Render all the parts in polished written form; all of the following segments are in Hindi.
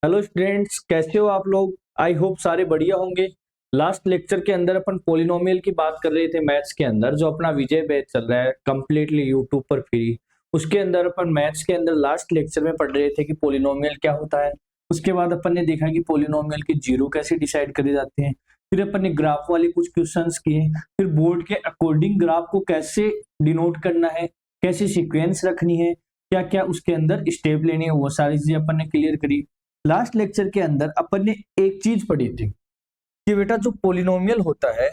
हेलो स्टूडेंट्स, कैसे हो आप लोग। आई होप सारे बढ़िया होंगे। लास्ट लेक्चर के अंदर अपन पॉलिनोमियल की बात कर रहे थे मैथ्स के अंदर, जो अपना विजय बैच चल रहा है कंप्लीटली यूट्यूब पर फ्री। उसके अंदर अपन मैथ्स के अंदर लास्ट लेक्चर में पढ़ रहे थे कि पॉलिनोमियल क्या होता है। उसके बाद अपन ने देखा कि पॉलिनोमियल की जीरो कैसे डिसाइड करे जाते हैं। फिर अपन ने ग्राफ वाले कुछ क्वेश्चंस किए। फिर बोर्ड के अकॉर्डिंग ग्राफ को कैसे डिनोट करना है, कैसे सीक्वेंस रखनी है, क्या क्या उसके अंदर स्टेप लेनी है, वो सारी चीजें अपन ने क्लियर करी। लास्ट लेक्चर के अंदर अपन ने एक चीज पढ़ी थी कि बेटा जो पॉलिनोमियल होता है,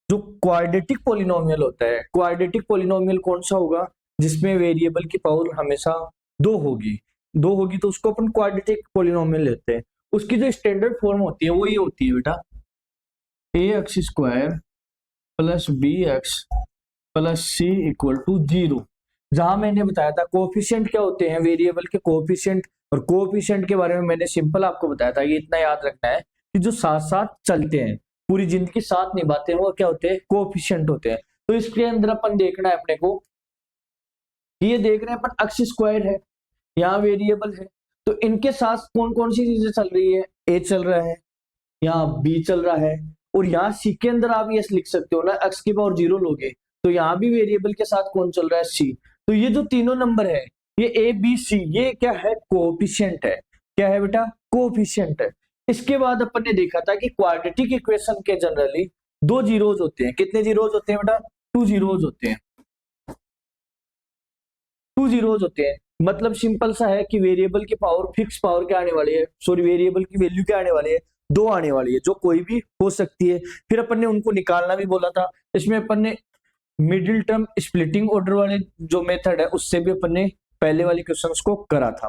जो क्वाड्रेटिक पॉलिनोमियल होता है, क्वाड्रेटिक पॉलिनोमियल कौन सा होगा जिसमें वेरिएबल की पावर हमेशा दो होगी। दो होगी तो उसको अपन क्वाड्रेटिक पॉलिनोमियल लेते हैं। उसकी जो स्टैंडर्ड फॉर्म होती है वो ये होती है बेटा, a x square plus b x plus c equal to zero. जहां मैंने बताया था कोफिशिएंट क्या होते हैं, वेरिएबल के कोफिशिएंट। और कोफिशिएंट के बारे में मैंने सिंपल आपको बताया था, ये इतना याद रखना है कि जो साथ साथ चलते हैं, पूरी जिंदगी साथ निभाते हैं, वो क्या होते हैं, कोफिशिएंट होते हैं। तो इसके अंदर अपन देखना है अपने को कि ये देख रहे हैं अपन एक्स स्क्वायर है, यहाँ वेरिएबल है, तो इनके साथ कौन कौन सी चीजें चल रही है। ए चल रहा है, यहाँ बी चल रहा है, और यहाँ सी के अंदर आप ये लिख सकते हो ना, एक्स की पावर जीरो लोगे तो यहाँ भी वेरिएबल के साथ कौन चल रहा है, सी। तो ये जो तीनों नंबर है, ये ए बी सी, ये क्या है, कोएफिशिएंट है। क्या है बेटा, कोएफिशिएंट है। इसके बाद अपन ने देखा था कि क्वाड्रेटिक इक्वेशन के जनरली दो जीरोज होते हैं। कितने जीरोज होते हैं बेटा, टू जीरोज होते हैं। टू जीरोज होते हैं मतलब सिंपल सा है कि वेरिएबल की पावर फिक्स पावर क्या आने वाली है, सॉरी वेरिएबल की वैल्यू क्या आने वाली है, दो आने वाली है, जो कोई भी हो सकती है। फिर अपन ने उनको निकालना भी बोला था। इसमें अपन ने मिडिल टर्म स्प्लिटिंग ऑर्डर वाले जो मेथड है उससे भी अपन ने पहले वाले क्वेश्चंस को करा था।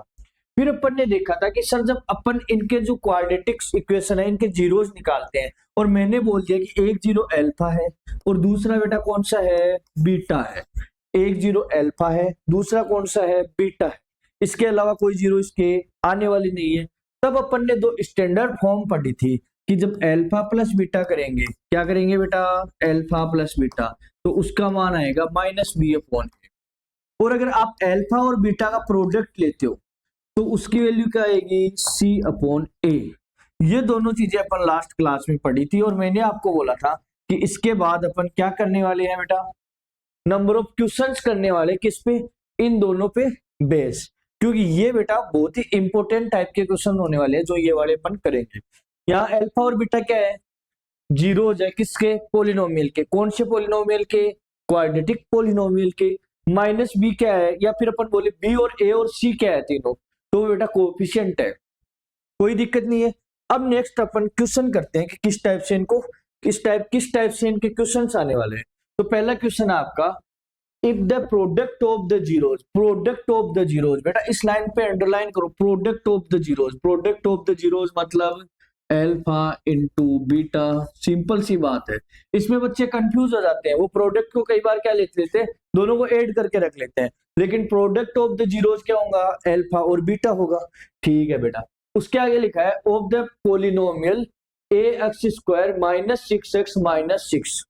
फिर अपन ने देखा था कि सर जब अपन इनके जो क्वाड्रेटिक इक्वेशन है इनके जीरोज निकालते हैं, और मैंने बोल दिया कि एक जीरो अल्फा है और दूसरा बेटा कौन सा है, बीटा है। एक जीरो अल्फा है, दूसरा कौन सा है, बीटा है। इसके अलावा कोई जीरो इसके आने वाली नहीं है। तब अपन ने दो स्टैंडर्ड फॉर्म पढ़ी थी कि जब अल्फा प्लस बीटा करेंगे, क्या करेंगे बेटा, अल्फा प्लस बीटा, तो उसका मान आएगा माइनस बी अपॉन ए। और अगर आप अल्फा और बीटा का प्रोडक्ट लेते हो तो उसकी वैल्यू क्या आएगी, सी अपॉन ए। ये दोनों चीजें अपन लास्ट क्लास में पढ़ी थी, और मैंने आपको बोला था कि इसके बाद अपन क्या करने वाले हैं बेटा, नंबर ऑफ क्वेश्चंस करने वाले, किस पे, इन दोनों पे बेस। क्योंकि ये बेटा बहुत ही इंपॉर्टेंट टाइप के क्वेश्चन होने वाले हैं जो ये वाले अपन करेंगे। यहाँ अल्फा और बीटा क्या है, जीरोज है, किसके, पोलिनोमियल के। कौन से पोलिनोमियल के, क्वाड्रेटिक पोलिनोमियल के। माइनस बी क्या है, या फिर अपन बोले बी और ए और सी क्या है, तीनों तो बेटा कोएफिशिएंट है, कोई दिक्कत नहीं है। अब नेक्स्ट अपन क्वेश्चन करते हैं कि किस टाइप से इनको, किस टाइप से इनके क्वेश्चंस आने वाले हैं। तो पहला क्वेश्चन है आपका, if the product of the zeros, product of the zeros, बेटा इस लाइन पे अंडरलाइन करो, product of the zeros. Product of the zeros मतलब अल्फा इंटू बीटा। सिंपल सी बात है, इसमें बच्चे कंफ्यूज हो जाते हैं, वो प्रोडक्ट को कई बार क्या लिख लेते हैं, दोनों को ऐड करके रख लेते हैं, लेकिन प्रोडक्ट ऑफ द जीरोज क्या होगा, अल्फा और बीटा होगा। ठीक है बेटा, उसके आगे लिखा है of the polynomial A x square minus six x minus six.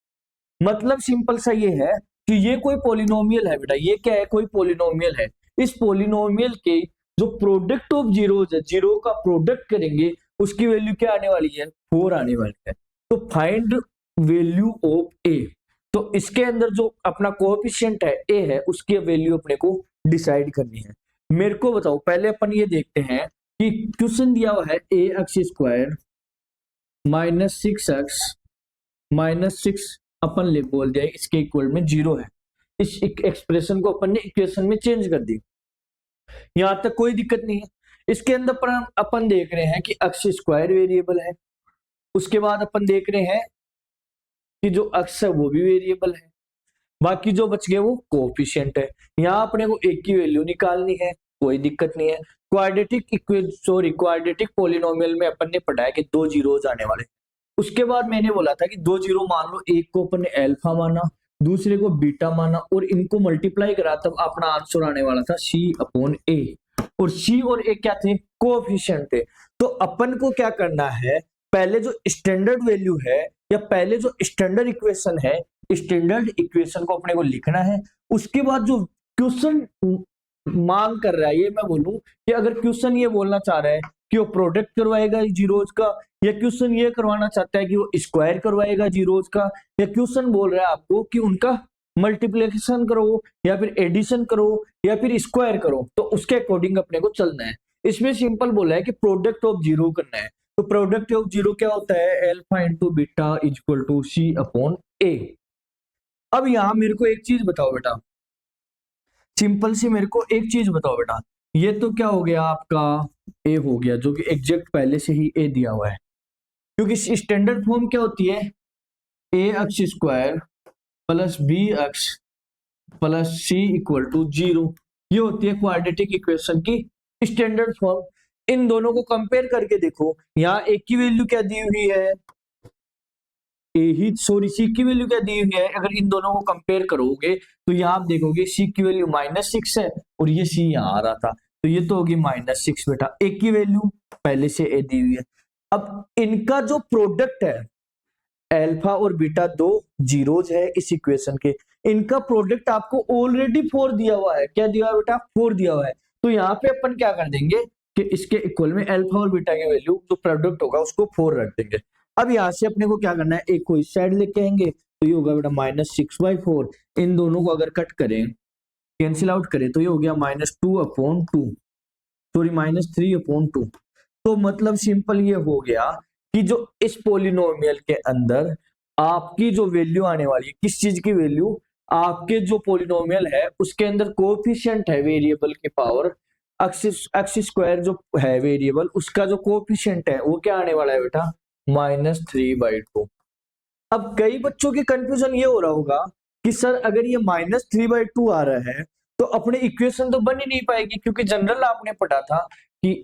मतलब सिंपल सा ये है कि ये कोई पोलिनोमियल है बेटा, ये क्या है, कोई पोलिनोमियल है। इस पोलिनोमियल के जो प्रोडक्ट ऑफ जीरोज है, जीरो का प्रोडक्ट करेंगे, उसकी वैल्यू क्या आने वाली है, फोर आने वाली है। तो फाइंड वैल्यू ऑफ ए। तो इसके अंदर जो अपना कोएफिशिएंट है ए है, उसकी वैल्यू अपने को डिसाइड करनी है। मेरे को बताओ, पहले अपन ये देखते हैं कि क्वेश्चन दिया हुआ है a x square minus six x minus six, अपन ले बोल दिया इसके इक्वल में जीरो है। इस एक्सप्रेशन को अपन ने इक्वेशन में चेंज कर दी, यहां तक कोई दिक्कत नहीं है। इसके अंदर पर अपन देख रहे हैं कि एक्स स्क्वायर वेरिएबल है, उसके बाद अपन देख रहे हैं कि जो एक्स है वो भी वेरिएबल है, बाकी जो बच गए वो कोएफिशिएंट है। यहाँ अपने को एक की वैल्यू निकालनी है, कोई दिक्कत नहीं है। क्वाड्रेटिक पॉलिनोमियल में अपन ने पढ़ा है कि दो जीरोज आने वाले। उसके बाद मैंने बोला था कि दो जीरो मान लो, एक को अपन ने अल्फा माना, दूसरे को बीटा माना, और इनको मल्टीप्लाई करा, तब अपना आंसर आने वाला था सी अपॉन ए। और सी और ए क्या थे, कोएफिशिएंट थे। तो अपन को क्या करना है, पहले जो स्टैंडर्ड वैल्यू है या पहले जो स्टैंडर्ड इक्वेशन है, स्टैंडर्ड इक्वेशन को अपने को लिखना है। उसके बाद जो क्वेश्चन मांग कर रहा है, ये मैं बोलूं कि अगर क्वेश्चन ये बोलना चाह रहा है कि वो प्रोडक्ट करवाएगा जीरोज का, या क्वेश्चन ये करवाना चाहता है कि वो स्क्वायर करवाएगा जीरोज का, या क्वेश्चन बोल रहा है आपको कि उनका मल्टीप्लिकेशन करो या फिर एडिशन करो या फिर स्क्वायर करो, तो उसके अकॉर्डिंग अपने को चलना है। इसमें सिंपल बोला है कि प्रोडक्ट ऑफ जीरो करना है, तो प्रोडक्ट ऑफ जीरो क्या होता है, alpha into beta is equal to c upon a. अब यहां मेरे को एक चीज बताओ बेटा, सिंपल सी मेरे को एक चीज बताओ बेटा, ये तो क्या हो गया आपका ए हो गया, जो कि एग्जैक्ट पहले से ही ए दिया हुआ है, क्योंकि स्टैंडर्ड फॉर्म क्या होती है, a x square plus b x plus c equal to zero, ये होती है क्वाड्रेटिक इक्वेशन की स्टैंडर्ड फॉर्म। इन दोनों को कंपेयर करके देखो, यहाँ ए की वैल्यू क्या दी हुई है, सी की वैल्यू क्या दी हुई है, अगर इन दोनों को कंपेयर करोगे तो यहाँ आप देखोगे सी की वैल्यू -6 है और ये सी यहाँ आ रहा था, तो ये तो होगी -6 बेटा, ए की वैल्यू पहले से ए दी हुई है। अब इनका जो प्रोडक्ट है, अल्फा और बीटा दो जीरोज है इस इक्वेशन के, इनका प्रोडक्ट आपको ऑलरेडी 4 दिया हुआ है, क्या दिया हुआ है बेटा, 4 दिया हुआ है। तो यहाँ पे अपन क्या कर देंगे कि इसके इक्वल में अल्फा और बीटा की वैल्यू जो प्रोडक्ट होगा उसको 4 रख देंगे। अब यहाँ से अपने को क्या करना है, एक को इस साइड लेके आएंगे, तो ये होगा बेटा -6/4, इन दोनों को अगर कट करें, कैंसिल आउट करें, तो ये हो गया -2/2, सॉरी -3/2। तो मतलब सिंपल ये हो गया कि जो इस पोलिनोमियल के अंदर आपकी जो वैल्यू आने वाली है, किस चीज की वैल्यू, आपके जो पोलिनोमियल है उसके अंदर कोएफिशिएंट है वेरिएबल की पावर, एक्स स्क्वायर जो है वेरिएबल उसका जो कोएफिशिएंट है वो क्या आने वाला है बेटा, -3/2। अब कई बच्चों की कंफ्यूजन ये हो रहा होगा कि सर अगर ये -3/2 आ रहा है तो अपने इक्वेशन तो बन ही नहीं पाएगी, क्योंकि जनरल आपने पढ़ा था कि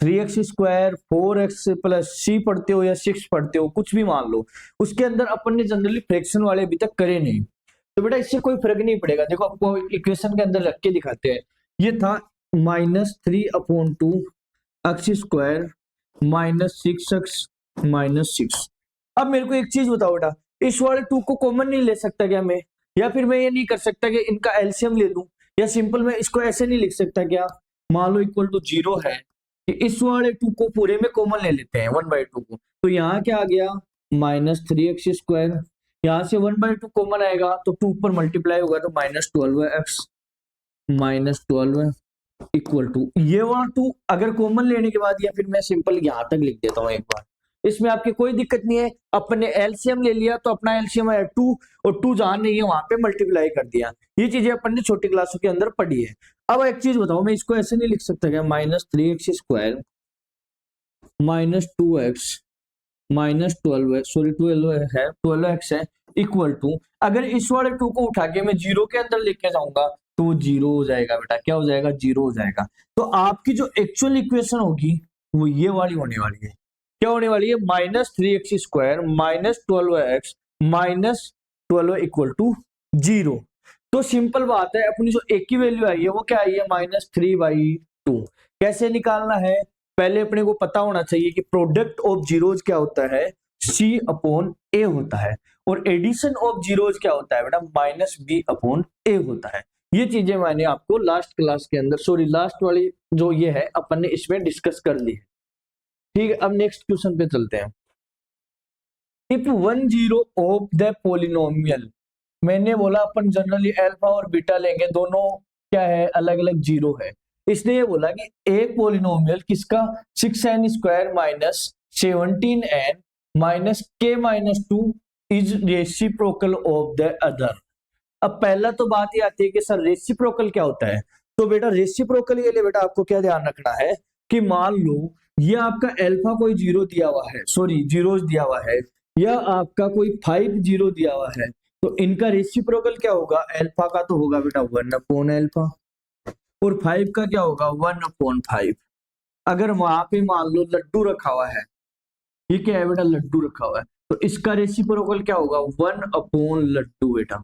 3x स्क्वायर 4x प्लस सी पढ़ते हो या 6 पढ़ते हो, कुछ भी मान लो, उसके अंदर अपन ने जनरली फ्रैक्शन वाले अभी तक करे नहीं, तो बेटा इससे कोई फर्क नहीं पड़ेगा। देखो आपको इक्वेशन के अंदर रख के दिखाते हैं, ये था -3/2 एक्स स्क्वायर -6x -6। अब मेरे को एक चीज बताओ बेटा, इस वाले 2 को कॉमन नहीं ले सकता क्या मैं, या फिर मैं ये नहीं कर सकता कि इनका एलसीएम ले लूं, या सिंपल मैं इसको ऐसे नहीं लिख सकता क्या, मान लो इक्वल टू 0 है कि इस वाले 2 को पूरे में कॉमन ले लेते हैं 1/2 को, तो यहाँ क्या आ गया -3x स्क्वायर, यहाँ से 1/2 कॉमन आएगा तो 2 पर मल्टीप्लाई होगा तो -12x -12 इक्वल टू ये वाला 2 अगर कॉमन लेने के बाद, या फिर मैं सिंपल यहाँ तक लिख देता हूँ एक बार, इसमें आपकी कोई दिक्कत नहीं है, अपने एलसीएम ले लिया तो अपना एलसीएम है 2 और 2 जहां नहीं है वहां पे मल्टीप्लाई कर दिया, ये चीजें अपन ने छोटी क्लासों के अंदर पढ़ी है। अब एक चीज बताओ, मैं इसको ऐसे नहीं लिख सकता क्या, -3x square -2x -12 sorry 12x है इक्वल टू, अगर इस वाले 2 को उठा के मैं 0 के अंदर लेके जाऊंगा तो 0 हो जाएगा बेटा, क्या हो जाएगा, 0 हो जाएगा। तो आपकी जो एक्चुअल इक्वेशन होगी वो ये वाली होने वाली है, क्या होने वाली है, -3x square -12x -12 equal to 0। तो सिंपल बात है, अपनी जो ए की वैल्यू आई है वो क्या आई है, -3/2। कैसे निकालना है, पहले अपने को पता होना चाहिए कि प्रोडक्ट ऑफ जीरोज क्या होता है, C/A होता है, और एडिशन ऑफ जीरोज क्या होता है बेटा, -B/A होता है। ये चीजें मैंने आपको लास्ट क्लास के अंदर, सॉरी लास्ट वाली जो ये है अपन ने इसमें डिस्कस कर ली है। ठीक है, अब नेक्स्ट क्वेश्चन पे चलते हैं। इफ 1 0 ऑफ द पोलिनोमियल, मैंने बोला अपन जनरली अल्फा और बीटा लेंगे, दोनों क्या है, अलग अलग जीरो है, इसने ये बोला कि एक पोलिनोमियल किसका, 6n square -17n -k-2 is reciprocal of the other. अब पहला तो बात ये आती है कि सर रेसिप्रोकल क्या होता है, तो बेटा रेसिप्रोकल के लिए बेटा आपको क्या ध्यान रखना है कि मान लो ये आपका अल्फा कोई 0 दिया हुआ है, सॉरी जीरोस दिया हुआ है, या आपका कोई 5 0 दिया हुआ है, तो इनका रेसिप्रोकल क्या होगा, अल्फा का तो होगा बेटा 1/अल्फा और 5 का क्या होगा 1/5। अगर वहां पे मान लो लड्डू रखा हुआ है, ये क्या है बेटा, लड्डू रखा हुआ है, तो इसका रेसिप्रोकल क्या होगा 1/लड्डू बेटा।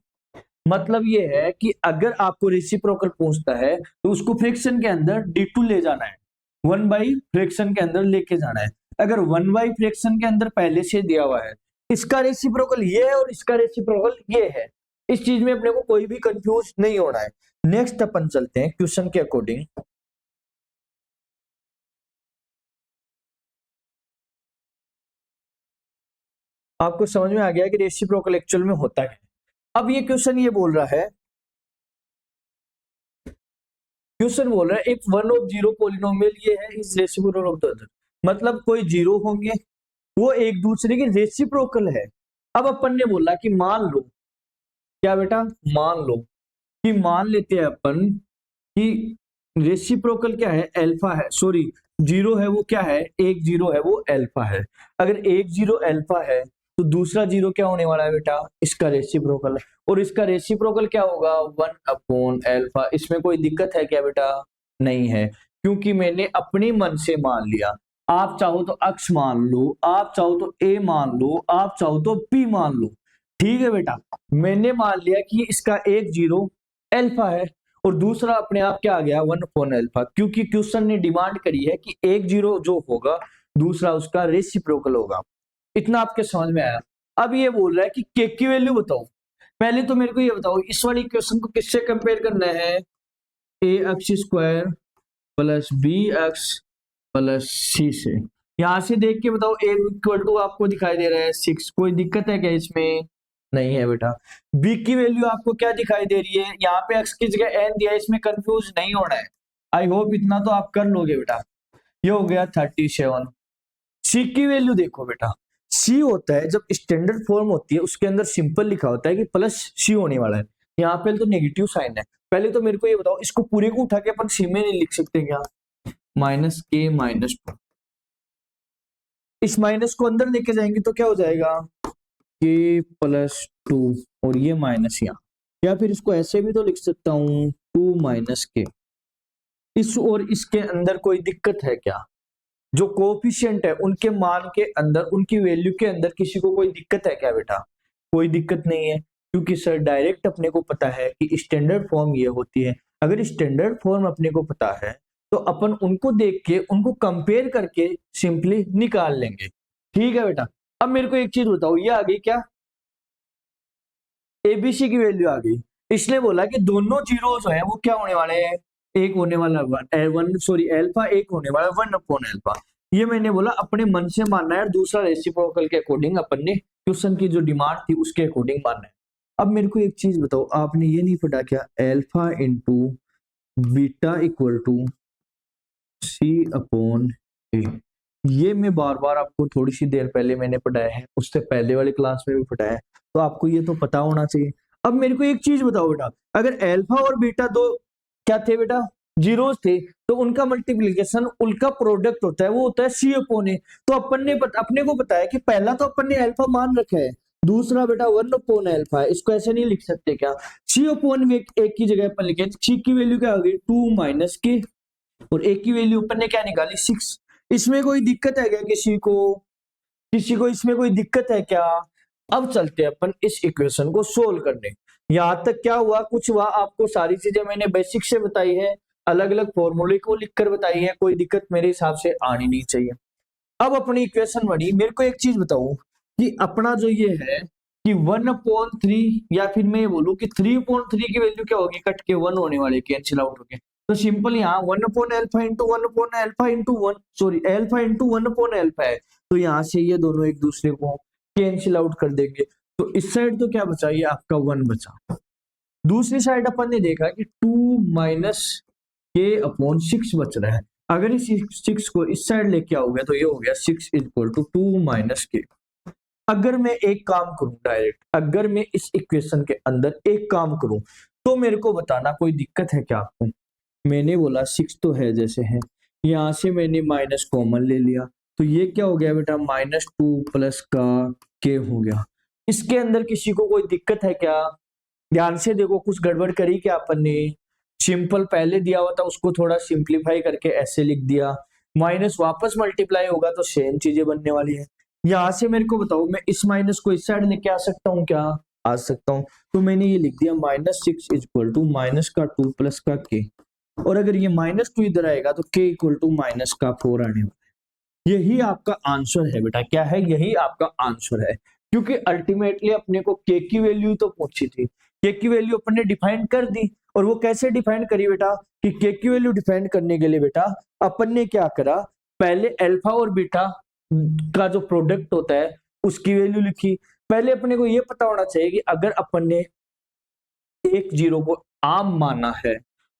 मतलब ये है कि अगर आपको रेसिप्रोकल पूछता है तो उसको फ्रैक्शन के अंदर d2 ले जाना है, 1/ फ्रैक्शन के अंदर लेके जाना है। अगर 1/ फ्रैक्शन के अंदर पहले से दिया हुआ है, इसका रेसिप्रोकल ये है और इसका रेसिप्रोकल ये है, इस चीज में अपने को कोई भी कंफ्यूज नहीं होना है। नेक्स्ट अपन चलते हैं क्वेश्चन के अकॉर्डिंग। आपको समझ में आ गया कि रेसिप्रोकल एक्चुअल में होता है। अब ये क्वेश्चन ये बोल रहा है, एक वन ऑफ जीरो पोलिनोमियल ये है is reciprocal of the other, मतलब कोई जीरो होंगे वो एक दूसरे के रेसिप्रोकल है। अब अपन ने बोला कि मान लो, क्या बेटा, मान लो कि मान लेते हैं अपन कि रेसिप्रोकल क्या है, अल्फा है, सॉरी जीरो है वो क्या है, एक जीरो है वो अल्फा है। अगर एक जीरो अल्फा है तो दूसरा जीरो क्या होने वाला है बेटा, इसका रेसिप्रोकल। और इसका रेसिप्रोकल क्या होगा, 1/अल्फा। इसमें कोई दिक्कत है क्या बेटा, नहीं है, क्योंकि मैंने अपने मन से मान लिया। आप चाहो तो अक्स मान लो, आप चाहो तो ए मान लो, आप चाहो तो बी मान लो, ठीक है बेटा। मैंने मान लिया कि इसका एक जीरो अल्फा है और दूसरा अपने आप क्या आ गया, 1/अल्फा, क्योंकि क्वेश्चन ने डिमांड करी है कि एक जीरो जो होगा दूसरा उसका रेसिप्रोकल होगा। इतना आपके समझ में आया। अब ये बोल रहा है कि के की वैल्यू बताओ। पहले तो मेरे को ये बताओ इस वाली क्वेश्चन को किससे कंपेयर करना है, a x square plus b x plus c से। यहां से देख के बताओ ए इक्वल टू आपको दिखाई दे रहा है 6, कोई दिक्कत है क्या इसमें, नहीं है बेटा। बी की वैल्यू आपको क्या दिखाई दे रही है, यहाँ पे एक्स की जगह एन दिया है, इसमें कंफ्यूज नहीं होना है। आई होप इतना तो आप कर लोगे बेटा। ये हो गया 37। सी की वैल्यू देखो बेटा, सी होता है जब स्टैंडर्ड फॉर्म होती है उसके अंदर सिंपल लिखा होता है कि प्लस सी होने वाला है, यहाँ पे तो नेगेटिव साइन है। पहले तो मेरे को ये बताओ इसको पूरे को उठा के अपन सी में नहीं लिख सकते क्या, -k-2, इस माइनस को अंदर लेके जाएंगे तो क्या हो जाएगा, k+2 और ये माइनस यहाँ, या फिर इसको ऐसे भी तो लिख सकता हूँ 2 - k। इस और इसके अंदर कोई दिक्कत है क्या, जो कोफिशिएंट है उनके मान के अंदर, उनकी वैल्यू के अंदर किसी को कोई दिक्कत है क्या बेटा, कोई दिक्कत नहीं है, क्योंकि सर डायरेक्ट अपने को पता है कि स्टैंडर्ड फॉर्म ये होती है। अगर स्टैंडर्ड फॉर्म अपने को पता है तो अपन उनको देख के उनको कंपेयर करके सिंपली निकाल लेंगे, ठीक है बेटा। अब मेरे को एक चीज बताओ, ये आ गई क्या, एबीसी की वैल्यू आ गई। इसने बोला कि दोनों जीरो जो है वो क्या होने वाले हैं, एक होने वाला वन सॉरी अल्फा एक होने वाला 1/अल्फा। ये मैंने बोला अपने मन से मानना है, और दूसरा रेसिप्रोकल के अकॉर्डिंग अपन ने क्वेश्चन की जो डिमांड थी उसके अकॉर्डिंग मानना है। अब मेरे को एक चीज बताओ, आपने ये नहीं पढ़ा क्या, alpha into beta equal to C/A। ये मैं बार बार आपको थोड़ी सी देर पहले मैंने पढ़ाया है, उससे पहले वाली क्लास में भी पढ़ाया है, तो आपको ये तो पता होना चाहिए। अब मेरे को एक चीज बताओ बेटा, अगर अल्फा और बीटा दो क्या थे बेटा, जीरोस थे, तो उनका मल्टीप्लीकेशन उनका प्रोडक्ट होता है वो होता है C/A। तो अपन ने अपने को पता है कि पहला तो अपन ने अल्फा मान रखा है, दूसरा बेटा 1/अल्फा है, इसको ऐसे नहीं लिख सकते क्या, C/A एक की जगह अपन लिखे, सी की वैल्यू क्या होगी 2 - k और एक की वैल्यू ऊपर ने क्या निकाली 6। इसमें कोई दिक्कत है क्या किसी को इसमें कोई दिक्कत है क्या। अब चलते हैं अपन इस इक्वेशन को सोल्व करने। यहां तक क्या हुआ, कुछ हुआ, आपको सारी चीजें मैंने बेसिक से बताई है, अलग अलग फॉर्मूले को लिखकर बताई है, कोई दिक्कत मेरे हिसाब से आनी नहीं चाहिए। अब अपनी इक्वेशन बनी, मेरे को एक चीज बताओ कि अपना जो ये है कि 1/3 या फिर मैं ये बोलूं कि 3/3 की वैल्यू क्या होगी, कट के 1 होने वाले, कैंसिल आउट होके। तो सिंपल यहाँ 1/अल्फा इंटू 1/अल्फा इंटू 1 सॉरी अल्फा इंटू 1/अल्फा है, तो यहाँ से ये दोनों एक दूसरे को कैंसिल आउट कर देंगे। तो इस साइड तो क्या बचा, ये आपका 1 बचा। दूसरी साइड अपन ने देखा कि 2 - k/6 बच रहा है। अगर इस 6 को इस साइड लेके आओगे तो ये हो गया 6 = 2 - k। अगर मैं एक काम करूं डायरेक्ट, अगर मैं इस इक्वेशन के अंदर एक काम करूं तो मेरे को बताना कोई दिक्कत है क्या आपको। मैंने बोला 6 तो है जैसे है, यहां से मैंने माइनस कॉमन ले लिया, तो ये क्या हो गया बेटा -2 प्लस का k हो गया। इसके अंदर किसी को कोई दिक्कत है क्या, ध्यान से देखो, कुछ गड़बड़ करी क्या अपन ने, सिंपल पहले दिया हुआ था उसको थोड़ा सिंप्लीफाई करके ऐसे लिख दिया, माइनस वापस मल्टीप्लाई होगा तो सेम चीजें बनने वाली है। यहां से मेरे को बताओ मैं इस माइनस को इस साइड लेके आ सकता हूँ क्या, आ सकता हूँ। तो मैंने ये लिख दिया -6 = -2 प्लस का k, और अगर ये -2 इधर आएगा तो k = -4 आने वाला है। यही आपका आंसर है बेटा, क्या है, यही आपका आंसर है, क्योंकि अल्टीमेटली अपने को k की वैल्यू तो पूछी थी। के की वैल्यू अपन ने डिफाइन कर दी, और वो कैसे डिफाइन करी बेटा कि के की वैल्यू डिफाइन करने के लिए बेटा अपन ने क्या करा, पहले अल्फा और बीटा का जो प्रोडक्ट होता है उसकी वैल्यू लिखी। पहले अपने को ये पता होना चाहिए कि अगर अपन ने एक जीरो को आम माना है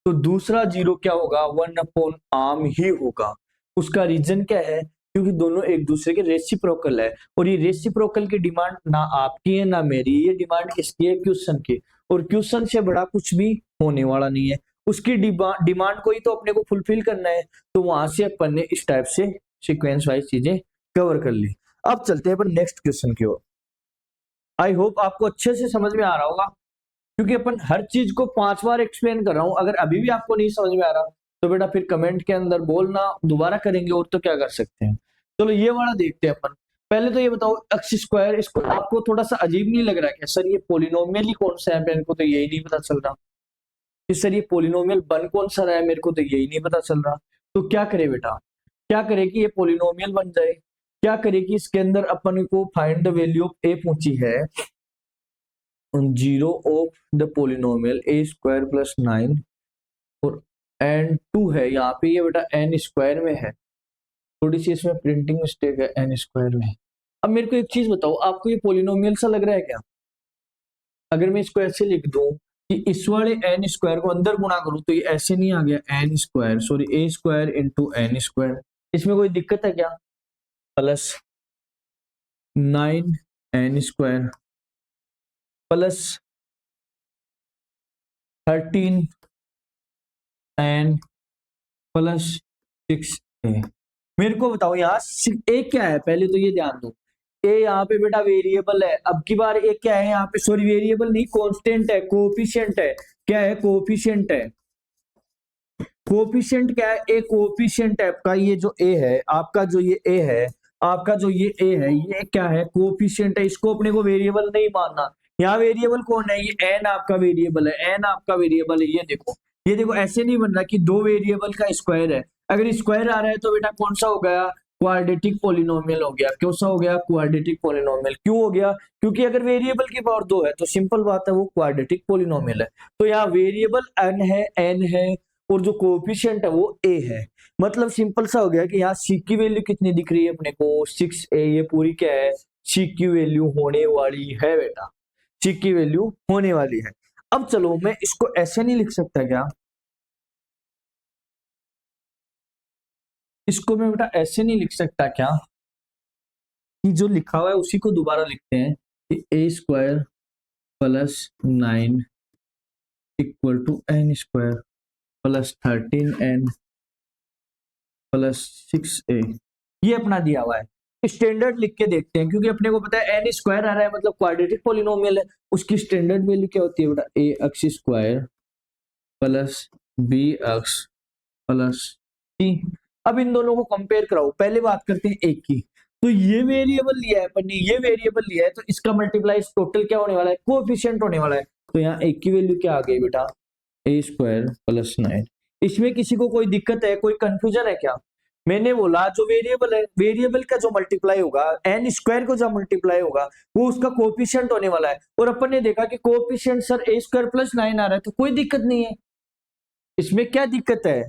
तो दूसरा जीरो क्या होगा, 1 आम ही होगा। उसका रीजन क्या है, क्योंकि दोनों एक दूसरे के रेसिप्रोकल है, और ये रेसिप्रोकल की डिमांड ना आपकी है ना मेरी, ये डिमांड किसकी है, क्वेश्चन की, और क्वेश्चन से बड़ा कुछ भी होने वाला नहीं है। उसकी डिमांड को ही तो अपने को फुलफिल करना है, तो वहां से अपन ने इस टाइप से सीक्वेंस वाइज चीजें कवर कर ली। अब चलते हैं अपन नेक्स्ट क्वेश्चन की ओर। आई होप आपको अच्छे से समझ में आ रहा होगा, क्योंकि अपन हर चीज को 5 बार एक्सप्लेन कर रहा हूं। अगर अभी भी आपको नहीं समझ में आ रहा तो बेटा फिर कमेंट के अंदर बोलना, दोबारा करेंगे, और तो क्या कर सकते हैं। चलो ये वाला देखते हैं अपन। पहले तो ये बताओ एक्स स्क्वायर, इसको आपको थोड़ा सा अजीब नहीं लग रहा क्या, सर ये पोलिनोमियल ही कौन सा है, मेरे को तो यही नहीं पता चल रहा कि सर ये पोलिनोमियल बन कौन सा रहा है, मेरे को तो यही नहीं पता चल रहा। तो क्या करे बेटा, क्या करे कि ये पोलिनोमियल बन जाए, क्या करे कि इसके अंदर अपन को फाइंड द वैल्यू ऑफ ए पूछी है, zero of the polynomial A square plus 9 और एन 2 है, यहाँ पे ये बेटा एन स्क्वायर में है, थोड़ी सी इसमें प्रिंटिंग मिस्टेक है, एन स्क्वायर में। अब मेरे को एक चीज बताओ, आपको ये पोलिनोमियल सा लग रहा है क्या? अगर मैं इसको ऐसे लिख दूं कि इस वाले एन स्क्वायर को अंदर गुणा करूं तो ये ऐसे नहीं आ गया, N square sorry A square into N square, इसमें कोई दिक्कत है क्या? Plus 9 N square plus 13 N plus 6 A. मेरे को बताओ यहाँ ए क्या है, पहले तो ये ध्यान दो, ए यहाँ पे बेटा वेरिएबल है। अब की बार ए क्या है यहाँ पे, सॉरी वेरिएबल नहीं, कांस्टेंट है, कोएफिशिएंट है। क्या है? कोएफिशिएंट है। कोएफिशिएंट क्या है? ए कोएफिशिएंट है आपका, ये जो ए है आपका, जो ये ए है आपका, जो ये ए है, ये क्या है? कोएफिशिएंट है। इसको अपने को वेरिएबल नहीं मानना। यहाँ वेरिएबल कौन है? ये एन आपका वेरिएबल है, एन आपका वेरिएबल है। ये देखो, ये देखो, ऐसे नहीं बन रहा कि दो वेरिएबल का स्क्वायर है। अगर स्क्वायर आ रहा है तो बेटा कौन सा हो गया? क्वाड्रेटिक पोलिनोमियल हो गया। कौन सा हो गया? Quadratic polynomial. क्यों हो गया? क्योंकि अगर वेरिएबल की पावर 2 है तो सिंपल बात है वो क्वाड्रेटिक पोलिनोमियल है। तो यहाँ वेरिएबल एन है, एन है, और जो कोएफिशिएंट है वो ए है। मतलब सिंपल सा हो गया कि यहाँ सी की वैल्यू कितनी दिख रही है अपने को? 6a। ये पूरी क्या है? सी की वैल्यू होने वाली है बेटा, सी की वैल्यू होने वाली है। अब चलो मैं इसको ऐसे नहीं लिख सकता क्या? इसको मैं बेटा ऐसे नहीं लिख सकता क्या कि जो लिखा हुआ है उसी को दोबारा लिखते हैं कि a square plus 9 equal to n square plus 13n plus 6a। ये अपना दिया हुआ है। स्टैंडर्ड लिख के देखते हैं, क्योंकि अपने को पता है एन स्क्वायर आ रहा है मतलब क्वाड्रेटिक पोलिनोमियल है। उसकी स्टैंडर्ड वैल्यू क्या होती है बेटा? A x square plus b x plus c. अब इन दोनों को कंपेयर कराओ। पहले बात करते हैं एक की। तो ये वेरिएबल लिया है अपन ने, ये वेरिएबल लिया है, तो इसका मल्टीप्लाई टोटल क्या होने वाला है? कोएफिशिएंट होने वाला है। तो यहाँ एक की वैल्यू क्या आ गई बेटा? ए स्क्वायर प्लस 9। इसमें किसी को कोई दिक्कत है, कोई कंफ्यूजन है क्या? मैंने बोला जो वेरिएबल है, वेरिएबल का जो मल्टीप्लाई होगा, एन स्क्वायर को जो मल्टीप्लाई होगा वो उसका कोएफिशिएंट होने वाला है। और अपन ने देखा कि कोएफिशिएंट सर ए स्क्वायर प्लस 9 आ रहा है, तो कोई दिक्कत नहीं है। इसमें क्या दिक्कत है?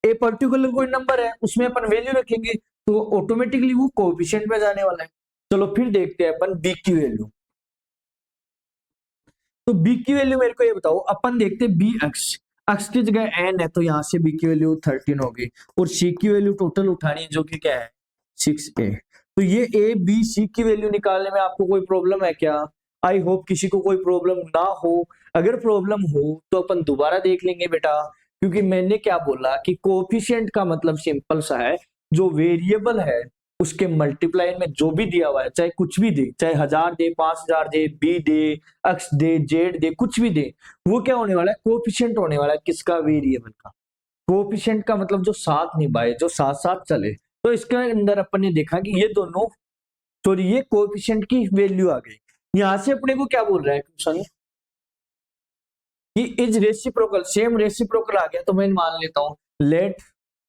ए पर्टिकुलर कोई नंबर है, उसमें अपन वैल्यू रखेंगे तो ऑटोमेटिकली वो कोएफिशिएंट में जाने वाला है। चलो फिर देखते हैं अपन बी की वैल्यू। तो बी की वैल्यू मेरे को ये बताओ, अपन देखते हैं बी एक्स, एक्स की जगह एन है तो यहाँ से बी की वैल्यू 13 होगी, और सी की वैल्यू टोटल उठानी है जो कि क्या है? 6a। तो ये ए बी सी की वैल्यू निकालने में आपको कोई प्रॉब्लम है क्या? आई होप किसी को कोई प्रॉब्लम ना हो। अगर प्रॉब्लम हो तो अपन दोबारा देख लेंगे बेटा, क्योंकि मैंने क्या बोला कि कोएफिशिएंट का मतलब सिंपल सा है, जो वेरिएबल है उसके मल्टीप्लाई में जो भी दिया हुआ है, चाहे कुछ भी दे, चाहे 1000 दे, 5000 दे, बी दे, एक्स दे, जेड दे, कुछ भी दे, वो क्या होने वाला है? कोएफिशिएंट होने वाला है। किसका? वेरिएबल का। कोएफिशिएंट का मतलब जो साथ निभाए, जो साथ साथ चले। तो इसके अंदर अपन ने देखा कि ये दोनों, सॉरी ये कोएफिशिएंट की वैल्यू आ गई। यहां से अपने को क्या बोल रहा है क्वेश्चन कि इज रेसिप्रोकल, सेम रेसिप्रोकल आ गया। तो मैं मान लेता हूं लेट,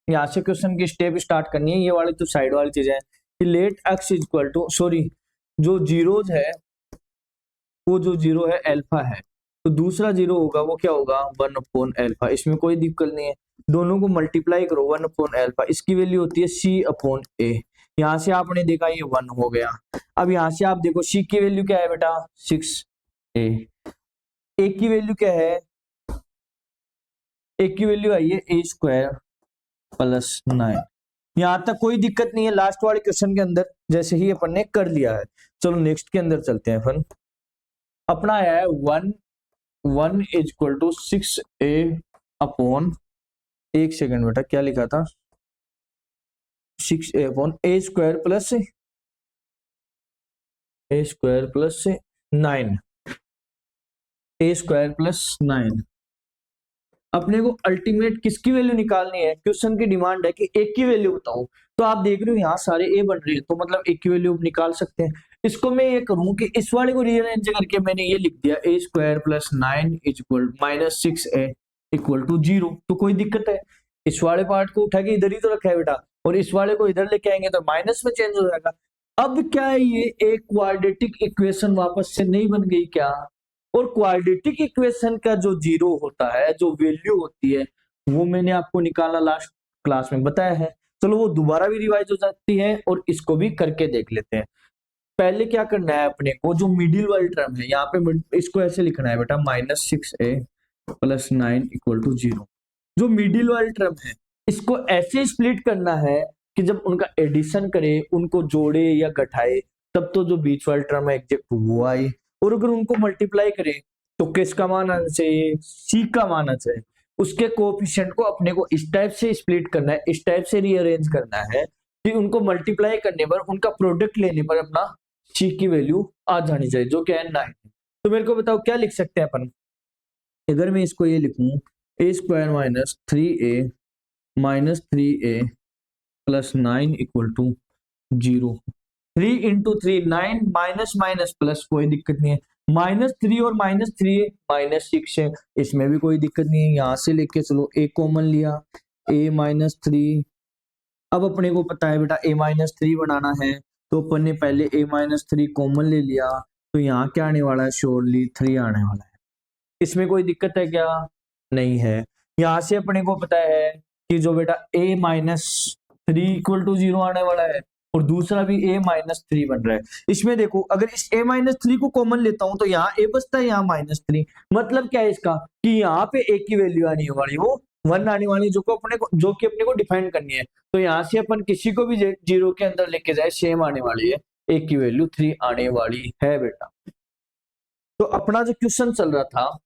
यहाँ से क्वेश्चन की स्टेप स्टार्ट करनी है, ये वाली तो साइड वाली चीज है कि let X is equal to, sorry जो जीरोज है वो जो जीरो है अल्फा है, तो दूसरा जीरो होगा वो क्या होगा 1/अल्फा। इसमें कोई दिक्कत नहीं है, दोनों को मल्टीप्लाई करो 1/अल्फा, इसकी वैल्यू होती है C/A। यहाँ से आपने देखा ये 1 हो गया। अब यहाँ से आप देखो C की वैल्यू क्या है बेटा 6A, A की वैल्यू क्या है, A की वैल्यू आई है A² + 9। यहां तक कोई दिक्कत नहीं है, लास्ट वाले क्वेश्चन के अंदर जैसे ही अपन ने कर लिया है। चलो नेक्स्ट के अंदर चलते हैं अपन। अपना आया है 1 = 6A/, एक सेकंड बेटा क्या लिखा था, 6A/A² + 9, A² + 9। अपने को अल्टीमेट किसकी वैल्यू निकालनी है, क्वेश्चन की डिमांड है कि एक की वैल्यू बताओ। तो आप देख रहे हो यहाँ सारे ए बन रहे हैं, तो मतलब एक की वैल्यू निकाल सकते हैं। इसको मैं ये करूं कि इस वाले को रीअरेंज करके मैंने ये लिख दिया A² + 9 = -6A = 0। तो कोई दिक्कत है, इस वाले पार्ट को उठा के इधर ही तो रखा है बेटा, और इस वाले को इधर लेके आएंगे तो माइनस में चेंज हो जाएगा। अब क्या है, ये एक क्वाड्रेटिक इक्वेशन वापस से नहीं बन गई क्या? और क्वाड्रेटिक इक्वेशन का जो जीरो होता है, जो वैल्यू होती है, वो मैंने आपको निकाला लास्ट क्लास में बताया है। चलो वो दोबारा भी रिवाइज हो जाती है और इसको भी करके देख लेते हैं। पहले क्या करना है अपने को, जो मिडिल वाली टर्म है यहाँ पे इसको ऐसे लिखना है बेटा -6A + 9 = 0। जो मिडिल वाली टर्म है इसको ऐसे स्प्लिट करना है कि जब उनका एडिशन करे, उनको जोड़े या घटाए, तब तो जो बीच वाली टर्म है एग्जैक्ट वो आई। और अगर उनको मल्टीप्लाई करें तो किसका मान आना चाहिए, सी का मान आना चाहिए। उसके कोएफिशिएंट को अपने को इस टाइप से स्प्लिट करना है, इस टाइप से रीअरेंज करना है कि उनको मल्टीप्लाई करने पर, उनका प्रोडक्ट लेने पर अपना सी की वैल्यू आ जानी चाहिए, जो क्या है 9। तो मेरे को बताओ क्या लिख सकते हैं अपन, अगर मैं इसको ये लिखूं A² - 3A - 3A + 9 = 0। 3 × 3 9, minus minus plus कोई दिक्कत नहीं है, -3 और -3 -6 है, इसमें भी कोई दिक्कत नहीं है। यहां से लेके चलो A कॉमन लिया, A - 3। अब अपने को पता है बेटा A - 3 बनाना है, तो अपन ने पहले A - 3 कॉमन ले लिया, तो यहाँ क्या आने वाला है, श्योरली 3 आने वाला है। इसमें कोई दिक्कत है क्या? नहीं है। यहां से अपने को पता है कि जो बेटा A - 3 = 0 आने वाला है, और दूसरा भी A - 3 बन रहा है। इसमें देखो अगर इस A - 3 को कॉमन लेता हूं तो यहाँ A बचता है, यहाँ -3। मतलब क्या है इसका, कि यहाँ पे A की वैल्यू आने वाली, वो 1 आने वाली, जो कि अपने को डिफाइन करनी है। तो यहाँ से अपन किसी को भी जीरो के अंदर लेके जाए सेम आने वाली है, A की वैल्यू 3 आने वाली है बेटा। तो अपना जो क्वेश्चन चल रहा था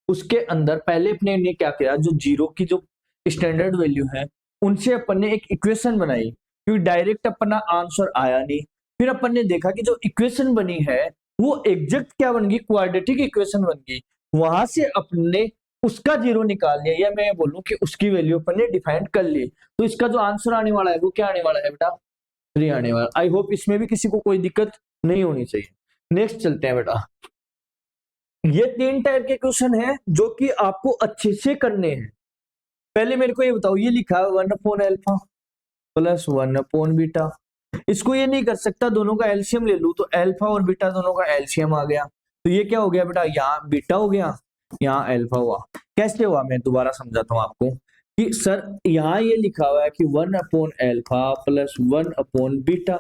उसके अंदर पहले अपने ने क्या किया, जो जीरो की जो स्टैंडर्ड वैल्यू है उनसे अपन ने एक इक्वेशन बनाई, क्योंकि डायरेक्ट अपना आंसर आया नहीं। फिर अपन ने देखा कि जो इक्वेशन बनी है वो एग्जैक्ट क्या बन गई, क्वाड्रेटिक इक्वेशन बन गई। वहां से अपने उसका जीरो निकाल लिया, या मैं बोलूं कि उसकी वैल्यू अपन ने डिफाइन कर ली। तो इसका जो आंसर आने वाला है वो क्या आने वाला है बेटा, 3 आने वाला। आई होप इसमें भी किसी को कोई दिक्कत नहीं होनी चाहिए। नेक्स्ट चलते हैं बेटा। ये 3 टाइप के क्वेश्चन है जो कि आपको अच्छे से करने हैं। पहले मेरे को ये बताओ, ये लिखा है 1/अल्फा + 1/बीटा। इसको ये नहीं कर सकता दोनों का एलसीएम ले लूं, तो अल्फा और बीटा दोनों का एलसीएम आ गया, तो ये क्या हो गया बेटा, यहाँ बीटा हो गया, यहाँ अल्फा हुआ। कैसे हुआ मैं दोबारा समझाता हूँ आपको कि सर यहाँ ये लिखा हुआ है कि 1/अल्फा + 1/बीटा।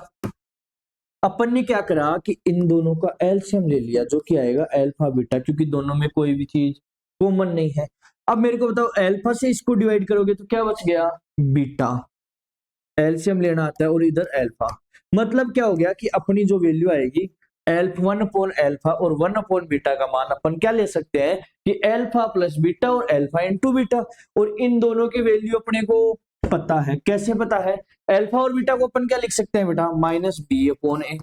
अपन ने क्या करा कि इन दोनों का एलसीएम ले लिया, जो कि आएगा अल्फा बीटा, क्योंकि दोनों में कोई भी चीज कॉमन नहीं है। अब मेरे को बताओ अल्फा से इसको डिवाइड करोगे तो क्या बच गया, बीटा। एलसीएम लेना आता है और इधर अल्फा, मतलब क्या हो गया कि अपनी जो वैल्यू आएगी 1/अल्फा और 1/बीटा का मान अपन क्या ले सकते हैं कि अल्फा + बीटा और अल्फा × बीटा। और इन दोनों की वैल्यू अपने को पता है, कैसे पता है, अल्फा और बीटा को अपन क्या लिख सकते हैं बेटा, -B/A,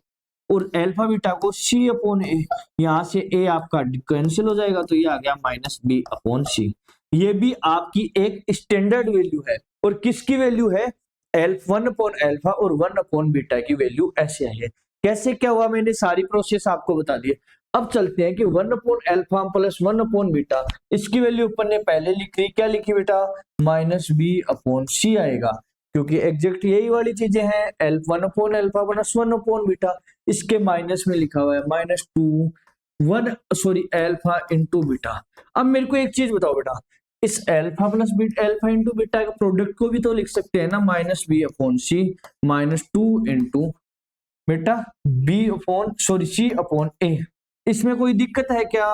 और अल्फा बीटा को C/A। यहाँ से A आपका कैंसिल हो जाएगा, तो ये आ गया -B/C। ये भी आपकी एक स्टैंडर्ड वैल्यू है, और किसकी वैल्यू है, 1/अल्फा और 1/बीटा की वैल्यू ऐसे आई है। कैसे क्या हुआ, मैंने सारी प्रोसेस आपको बता दी। अब चलते हैं कि 1/अल्फा + 1/बीटा, इसकी वैल्यू अपन ने पहले लिख ली, क्या लिखी बेटा, -B/C आएगा, क्योंकि एग्जैक्ट यही वाली चीजें हैं, 1/अल्फा + 1/बीटा। इसके माइनस में लिखा हुआ है -2 अल्फा इंटू बीटा। अब मेरे को एक चीज बताओ बेटा, इस alpha plus beta, alpha into beta का प्रोडक्ट को भी तो लिख सकते हैं ना, माइनस बी अपॉन सी माइनस 2 इंटू बेटा सी अपॉन ए। इसमें कोई दिक्कत है क्या?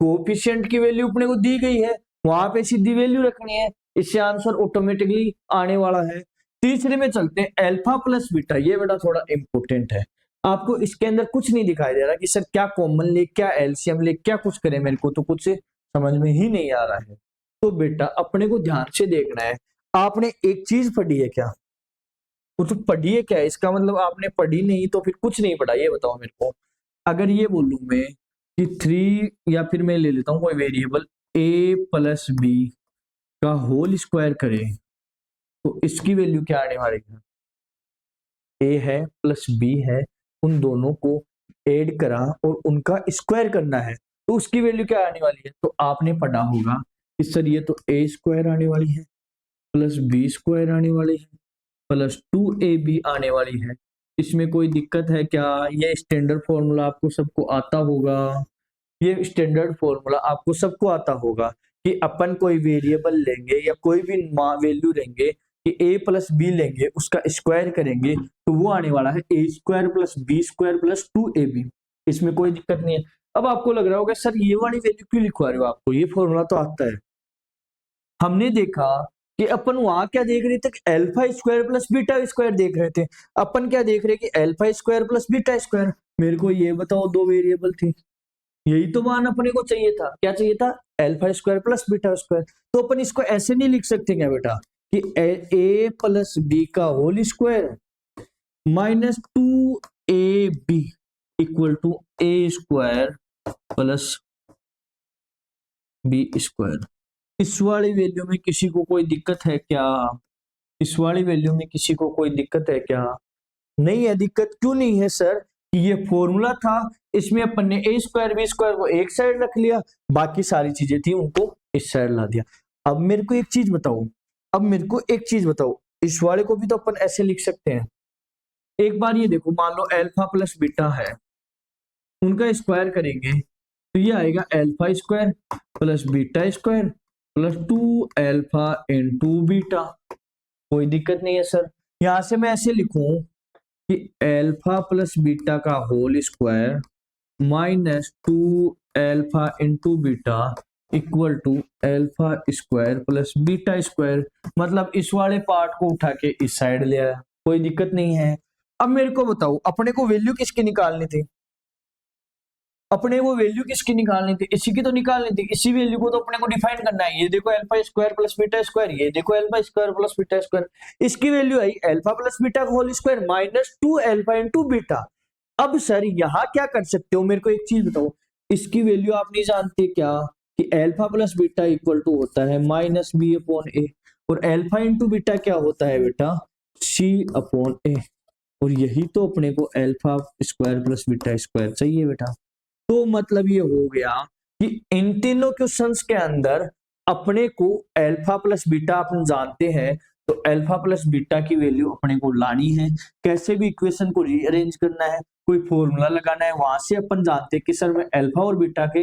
कोफिशिएंट की वैल्यू अपने को दी गई है, वहां पे सीधी वैल्यू रखनी है, इससे आंसर ऑटोमेटिकली आने वाला है। तीसरे में चलते हैं, अल्फा प्लस बीटा, ये बेटा थोड़ा इंपॉर्टेंट है। आपको इसके अंदर कुछ नहीं दिखाई दे रहा कि सर क्या कॉमन ले, क्या एलसीएम ले, क्या कुछ करें, मेरे को तो कुछ समझ में ही नहीं आ रहा है। तो बेटा अपने को ध्यान से देखना है। आपने एक चीज पढ़ी है क्या? वो तो पढ़ी है क्या, इसका मतलब आपने पढ़ी नहीं तो फिर कुछ नहीं पढ़ा, ये बताओ मेरे को। अगर ये बोलूं मैं कि 3, या फिर मैं ले लेता हूं कोई वेरिएबल a प्लस बी का होल स्क्वायर करें, तो इसकी वैल्यू क्या आने वाली है? a है प्लस b है, उन दोनों को ऐड करा और उनका स्क्वायर करना है, तो उसकी वैल्यू क्या आने वाली है? तो आपने पढ़ा होगा कि सर ये तो a स्क्वायर आने वाली है प्लस b स्क्वायर आने वाली है प्लस 2ab आने वाली है। इसमें कोई दिक्कत है क्या? ये स्टैंडर्ड फॉर्मूला आपको सबको आता होगा, ये स्टैंडर्ड फॉर्मूला आपको सबको आता होगा कि अपन कोई वेरिएबल लेंगे या कोई भी वैल्यू लेंगे कि a प्लस बी लेंगे, उसका स्क्वायर करेंगे तो वो आने वाला है a square plus B square plus 2ab। इसमें कोई दिक्कत नहीं है। अब आपको लग रहा होगा सर ये वाली वैल्यू क्यों लिखवा रहे हो, आपको ये फॉर्मूला तो आता है। हमने देखा कि अपन वहां क्या देख रहे थे, alpha square plus beta square देख रहे थे, अपन क्या देख रहे कि alpha square plus beta square. मेरे को ये बताओ, दो वेरिएबल थी, यही तो मान अपने को चाहिए था। क्या चाहिए था? Alpha square plus beta square. तो अपन इसको ऐसे नहीं लिख सकते क्या बेटा कि a प्लस बी का whole square minus 2ab equal to a square plus B square. इस वाली वैल्यू में किसी को कोई दिक्कत है क्या? इस वाली वैल्यू में किसी को कोई दिक्कत है क्या? नहीं है दिक्कत। क्यों नहीं है सर? कि ये फॉर्मूला था, इसमें अपन ने a स्क्वायर बी स्क्वायर को एक साइड रख लिया, बाकी सारी चीजें थी उनको इस साइड ला दिया। अब मेरे को एक चीज बताओ, इस वाले को भी तो अपन ऐसे लिख सकते हैं। एक बार ये देखो, मान लो अल्फा प्लस बीटा है, उनका स्क्वायर करेंगे तो ये आएगा alpha square plus beta square plus 2 alpha into beta. कोई दिक्कत नहीं है सर। यहां से मैं ऐसे लिखूं कि अल्फा प्लस बीटा का whole square minus 2 alpha into beta equal to alpha square plus beta square. मतलब इस वाले पार्ट को उठा के इस साइड ले आया, कोई दिक्कत नहीं है। अब मेरे को बताओ, अपने को वैल्यू किसकी निकालनी थी? अपने को वैल्यू किसकी निकालनी थी? इसी की तो निकालनी थी। इसी वैल्यू को तो अपने को डिफाइन करना है। ये देखो alpha square plus beta square, ये देखो alpha square plus beta square. इसकी वैल्यू आई अल्फा प्लस बीटा का whole square minus 2 alpha into beta. अब सर यहाँ क्या कर सकते हो, मेरे को एक चीज बताओ, इसकी वैल्यू आप नहीं जानते क्या कि alpha plus beta equal to होता है माइनस बी अपॉन ए, और अल्फा इंटू बीटा क्या होता है बेटा? सी अपॉन ए। और यही तो अपने को alpha square plus beta square चाहिए बेटा। तो मतलब ये हो गया कि इन तीनों क्वेश्चंस के अंदर अपने को अल्फा प्लस बीटा अपन जानते हैं, तो अल्फा प्लस बीटा की वैल्यू अपने को लानी है। कैसे भी इक्वेशन को रीअरेंज करना है, कोई फॉर्मूला लगाना है, वहां से अपन जानते हैं कि सर मैं अल्फा और बीटा के,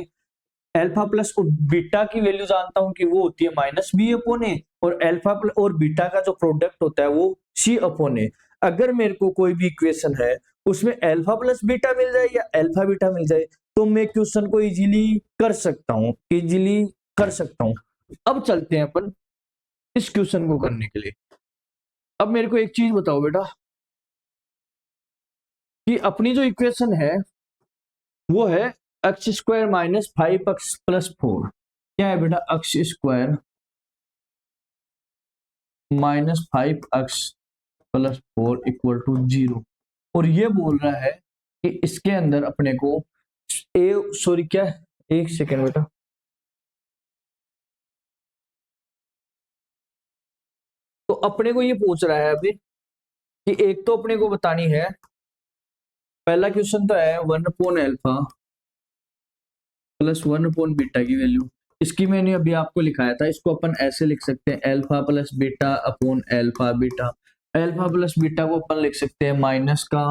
अल्फा प्लस और बीटा की वैल्यू जानता हूं कि वो होती है माइनस बी अपॉन ए, और अल्फा और बीटा का जो प्रोडक्ट होता है वो सी अपॉन ए। अगर मेरे को कोई भी इक्वेशन है उसमें अल्फा प्लस बीटा मिल जाए या अल्फा बीटा मिल जाए, तो मैं क्वेश्चन को इजीली कर सकता हूं। अब चलते हैं अपन इस क्वेश्चन को करने के लिए। अब मेरे को एक चीज बताओ बेटा कि अपनी जो इक्वेशन है वो है x square minus 5x plus 4। क्या है बेटा? X square minus 5x plus 4 equal to 0। और ये बोल रहा है कि इसके अंदर अपने को क्या है, एक सेकेंड बेटा, तो अपने को ये पूछ रहा है अभी कि एक तो अपने को बतानी है, पहला क्वेश्चन तो है 1 upon alpha plus 1 upon beta की वैल्यू। इसकी मैंने अभी आपको लिखाया था, इसको अपन ऐसे लिख सकते हैं alpha plus beta upon alpha beta. Alpha plus beta को अपन लिख सकते हैं माइनस का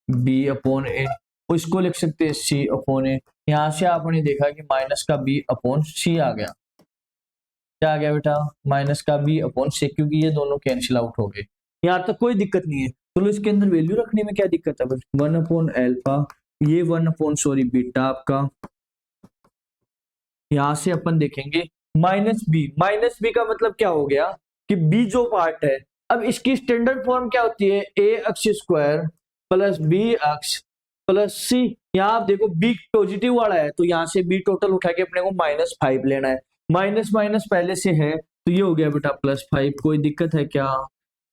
बी अपॉन ए, और इसको लिख सकते हैं सी अपॉन ए। यहाँ से आपने देखा कि माइनस का बी अपॉन सी आ गया। क्या आ गया बेटा? माइनस का बी अपॉन सी, क्योंकि ये दोनों कैंसिल आउट हो गए। यहाँ तक कोई दिक्कत नहीं है। चलो इसके अंदर वैल्यू रखने में क्या दिक्कत है? वन अपॉन एल्फा, ये वन अपॉन सॉरी बीटा आपका। यहां से अपन देखेंगे माइनस बी का मतलब क्या हो गया कि बी जो पार्ट है, अब इसकी स्टैंडर्ड फॉर्म क्या होती है? ए अक्स स्क्वायर प्लस बी अक्स प्लस सी। यहाँ आप देखो बी पॉजिटिव वाला है, तो यहाँ से बी टोटल उठा के अपने को -5 लेना है। माइनस माइनस पहले से है, तो ये हो गया बेटा +5। कोई दिक्कत है क्या?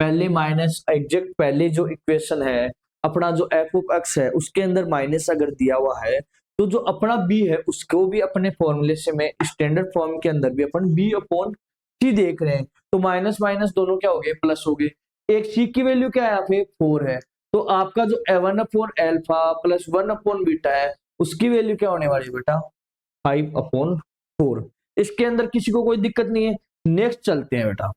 पहले माइनस एग्जैक्ट पहले जो इक्वेशन है अपना, जो एफ ऑफ एक्स है उसके अंदर माइनस अगर दिया हुआ है, तो जो अपना बी है उसको भी अपने फॉर्मूले से में स्टैंडर्ड फॉर्म के अंदर भी अपन बी अपॉन सी देख रहे हैं। तो माइनस माइनस दोनों क्या हो गए? प्लस हो गए। एक सी की वैल्यू क्या है? यहाँ पे 4 है। तो आपका जो 1 upon alpha plus 1 upon beta है, उसकी वैल्यू क्या होने वाली है बेटा? 5 अपॉन 4। इसके अंदर किसी को कोई दिक्कत नहीं है। नेक्स्ट चलते हैं बेटा।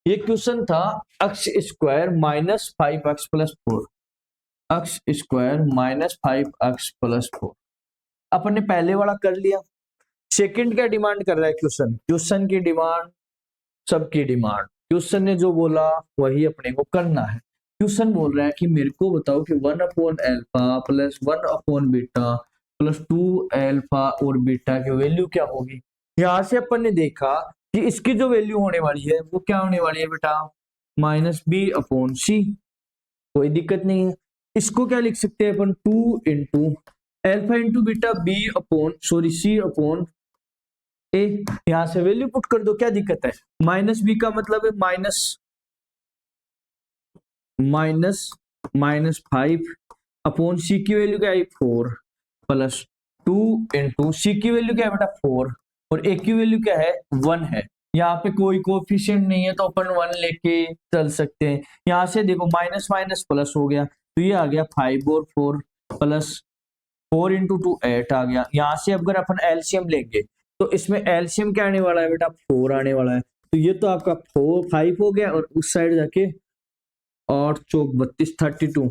ये क्वेश्चन था x square -5x plus 4, x square -5x+4। अपन ने पहले वाला कर लिया। सेकंड क्या डिमांड कर रहा है क्वेश्चन की डिमांड, सबकी डिमांड। क्वेश्चन ने जो बोला वही अपने को करना है। क्वेश्चन बोल रहा है कि मेरे को बताओ कि 1 upon alpha plus 1 upon beta plus 2 alpha और बीटा की वैल्यू क्या होगी। यहां से अपन ने देखा कि इसकी जो वैल्यू होने वाली है वो क्या होने वाली है बेटा? -b upon c. कोई दिक्कत नहीं है। इसको क्या लिख सकते हैं अपन? 2 into alpha into beta b upon sorry c upon a. यहां से वैल्यू पुट कर दो, क्या दिक्कत है? -b का मतलब है -5 अपॉन सी की वैल्यू क्या है? 4 प्लस 2 इंटू सी की वैल्यू क्या है बेटा? 4 और ए की वैल्यू क्या है? 1 है। यहाँ पे कोई कोएफिशिएंट नहीं है तो अपन 1 लेके चल सकते हैं। यहाँ से देखो माइनस माइनस प्लस हो गया, तो ये आ गया 5 और 4 प्लस 4 इंटू 2 8 आ गया। यहाँ से अगर अपन एलसीएम लेंगे तो इसमें एलसीएम क्या आने वाला है बेटा? 4 आने वाला है। तो ये तो आपका 5 हो गया और उस साइड जाके 8 चौक 32 32।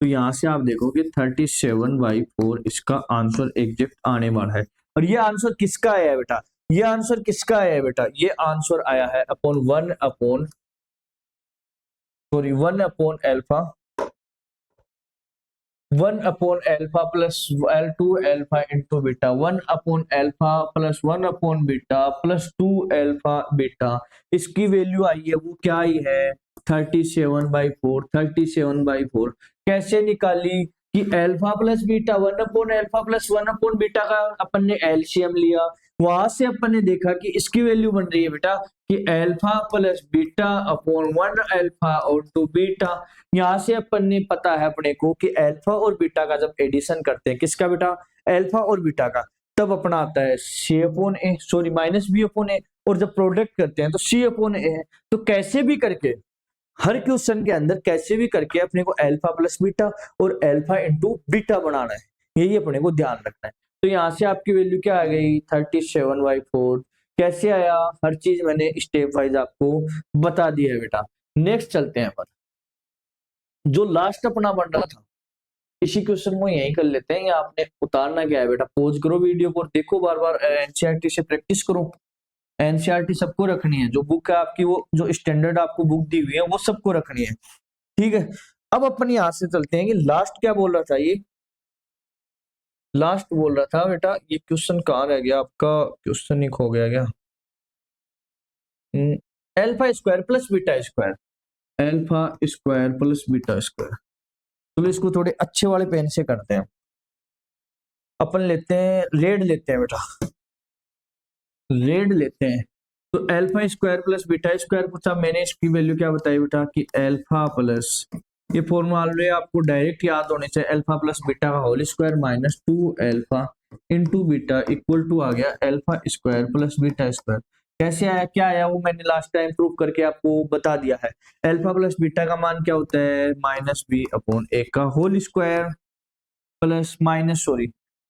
तो यहाँ से आप देखोगे 37/4 इसका आंसर एग्जैक्ट आने वाला है। और ये आंसर किसका आया है बेटा? ये आंसर किसका आया है बेटा? ये आंसर आया है upon 1 upon alpha 1 upon alpha plus L2 alpha into beta 1 upon alpha plus 1 upon beta plus 2 alpha beta. इसकी वैल्यू आई है वो क्या आई है? 37/4। कैसे निकाली? कि alpha plus beta 1 upon alpha plus 1 upon beta का अपन ने एलसीएम लिया। वहां से अपन ने देखा कि इसकी वैल्यू बन रही है बेटा कि alpha plus beta upon 1 alpha और 2 बीटा। यहाँ से अपन ने पता है अपने को कि एल्फा और बीटा का जब एडिशन करते हैं, किसका बेटा? एल्फा और बीटा का, तब अपना आता है सी upon a sorry -b upon a. और जब प्रोडक्ट करते हैं तो सी अपॉन ए है। तो कैसे भी करके हर क्वेश्चन के अंदर कैसे भी करके अपने को एल्फा प्लस बीटा और एल्फा इंटू बीटा बनाना है, यही अपने को ध्यान रखना है। तो यहाँ से आपकी वैल्यू क्या आ गई? 37/4। कैसे आया? हर चीज मैंने स्टेप वाइज आपको बता दी है बेटा। नेक्स्ट चलते हैं अपन। जो लास्ट अपना बन रहा था इसी क्वेश्चन को यही कर लेते हैं, या आपने उतारना क्या है बेटा? पॉज करो वीडियो को, देखो बार बार, एनसीईआरटी से प्रैक्टिस करो। एनसीईआरटी सबको रखनी है, जो बुक है आपकी वो जो स्टैंडर्ड आपको बुक दी हुई है वो सबको रखनी है, ठीक है। अब अपन यहां से चलते हैं कि लास्ट क्या बोल रहा था। ये लास्ट बोल रहा था बेटा, ये क्वेश्चन कहाँ रह गया आपका? क्वेश्चन ही खो गया क्या? Alpha square plus beta square, alpha square plus beta square. चलो इसको थोड़े अच्छे वाले पेन से करते हैं। अपन लेते हैं रेड, लेते हैं बेटा रेड लेते हैं। तो alpha square plus beta square पूछा मैंने, इसकी वैल्यू क्या बताई बेटा? कि एल्फा प्लस, ये फॉर्मूला ऑलरेडी आपको डायरेक्ट याद होने चाहिए, एल्फा प्लस बीटा का whole square minus 2 alpha into beta equal to आ गया alpha square plus beta square. कैसे आया, क्या आया वो मैंने लास्ट टाइम प्रूव करके आपको बता दिया है। एल्फा प्लस बीटा का मान क्या होता है? -b अपॉन ए का whole square plus minus sorry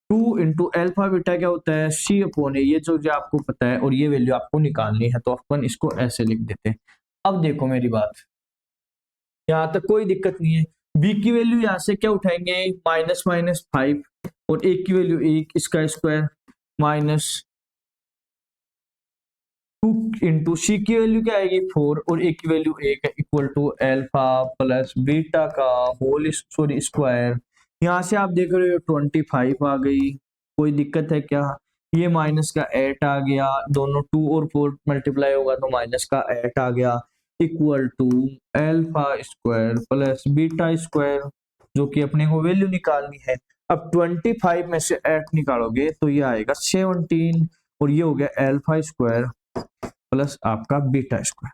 2 into alpha beta क्या होता है? c upon A. ये जो आपको पता है और ये वैल्यू आपको निकालनी है, तो अपन इसको ऐसे लिख देते हैं। अब देखो मेरी बात, यहाँ तक कोई दिक्कत नहीं है। बी की वैल्यू यहाँ से क्या उठाएंगे, माइनस माइनस 5 और ए की वैल्यू 1, इसका स्क्वायर माइनस 2 इंटू सी की वैल्यू क्या आएगी 4 और ए की वैल्यू 1 है, equal to alpha plus beta का होल सॉरी स्क्वायर। यहाँ से आप देख रहे हो 25 आ गई, कोई दिक्कत है क्या? ये माइनस का 8 आ गया, दोनों 2 और 4 मल्टीप्लाई होगा तो माइनस का 8 आ गया, equal to alpha square plus beta square, जो कि अपने को वैल्यू निकालनी है। अब 25 में से 8 निकालोगे तो ये आएगा 17 और ये हो गया अल्फा स्क्वायर प्लस आपका बीटा स्क्वायर।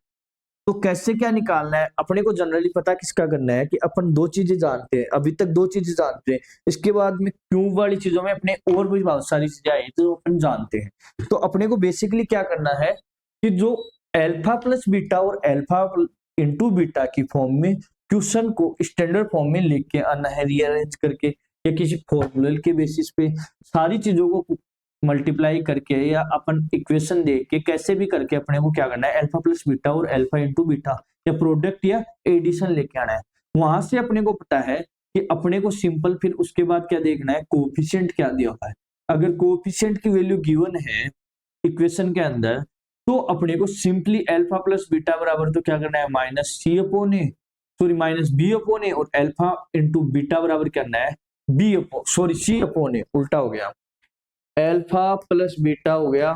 तो कैसे क्या निकालना है, अपने को जनरली पता किसका करना है कि अपन दो चीजें जानते हैं, अभी तक दो चीजें जानते हैं, इसके बाद में क्यूब वाली चीजों में अपने और भी बहुत सारी चीजें आई तो अपन जानते हैं। तो अपने को बेसिकली क्या करना है कि जो अल्फा प्लस बीटा और अल्फा इंटू बीटा की फॉर्म में क्वेश्चन को स्टैंडर्ड फॉर्म में लेके आना है, रीअरेंज करके या किसी फॉर्मूले के बेसिस पे सारी चीजों को मल्टीप्लाई करके या अपन इक्वेशन दे के कैसे भी करके अपने को क्या करना है, अल्फा प्लस बीटा और अल्फा इंटू बीटा या प्रोडक्ट या एडिशन लेके आना है। वहां से अपने को पता है कि अपने को सिंपल फिर उसके बाद क्या देखना है, कोएफिशिएंट क्या दिया हुआ है। अगर कोएफिशिएंट की वैल्यू गिवन है इक्वेशन के अंदर तो अपने को सिंपली अल्फा प्लस बीटा बराबर तो क्या करना है, minus c upon a sorry minus b upon a और अल्फा इंटू बीटा बराबर करना है b upon sorry c upon a, उल्टा हो गया, अल्फा प्लस बीटा हो गया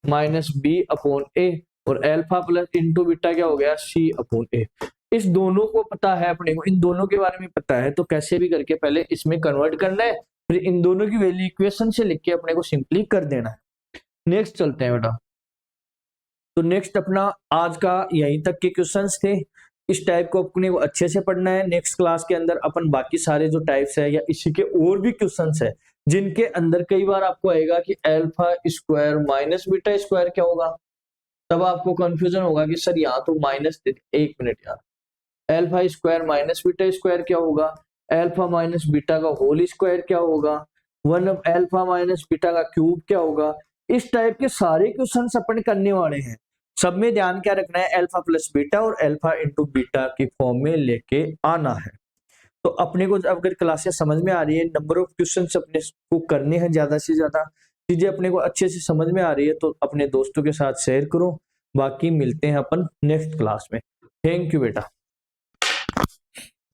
माइनस बी अपॉन ए और अल्फा प्लस इंटू बीटा क्या हो गया, सी अपॉन ए। इस दोनों को पता है अपने को, इन दोनों के बारे में पता है, तो कैसे भी करके पहले इसमें कन्वर्ट करना है, फिर इन दोनों की वैल्यू इक्वेशन से लिख के अपने को सिंपली कर देना है। नेक्स्ट चलते हैं बेटा। तो नेक्स्ट अपना आज का यहीं तक के क्वेश्चंस थे। इस टाइप को अपने को अच्छे से पढ़ना है। नेक्स्ट क्लास के अंदर अपन बाकी सारे जो टाइप्स है या इसी के और भी क्वेश्चंस है जिनके अंदर कई बार आपको आएगा कि alpha square minus beta square क्या होगा, तब आपको कंफ्यूजन होगा कि सर यहाँ तो माइनस, एक मिनट यार, alpha square minus beta square क्या होगा, अल्फा माइनस बीटा का होल स्क्वायर क्या होगा, 1 अल्फा माइनस बीटा का क्यूब क्या होगा। इस टाइप के सारे क्वेश्चन अपन करने वाले हैं। सब में ध्यान क्या रखना है, अल्फा प्लस बीटा और अल्फा इंटू बीटा की फॉर्म में लेके आना है। तो अपने को अगर क्लासेस समझ में आ रही है, नंबर ऑफ क्वेश्चन अपने को करने हैं, ज्यादा से ज्यादा चीजें अपने को अच्छे से समझ में आ रही है तो अपने दोस्तों के साथ शेयर करो। बाकी मिलते हैं अपन नेक्स्ट क्लास में। थैंक यू बेटा।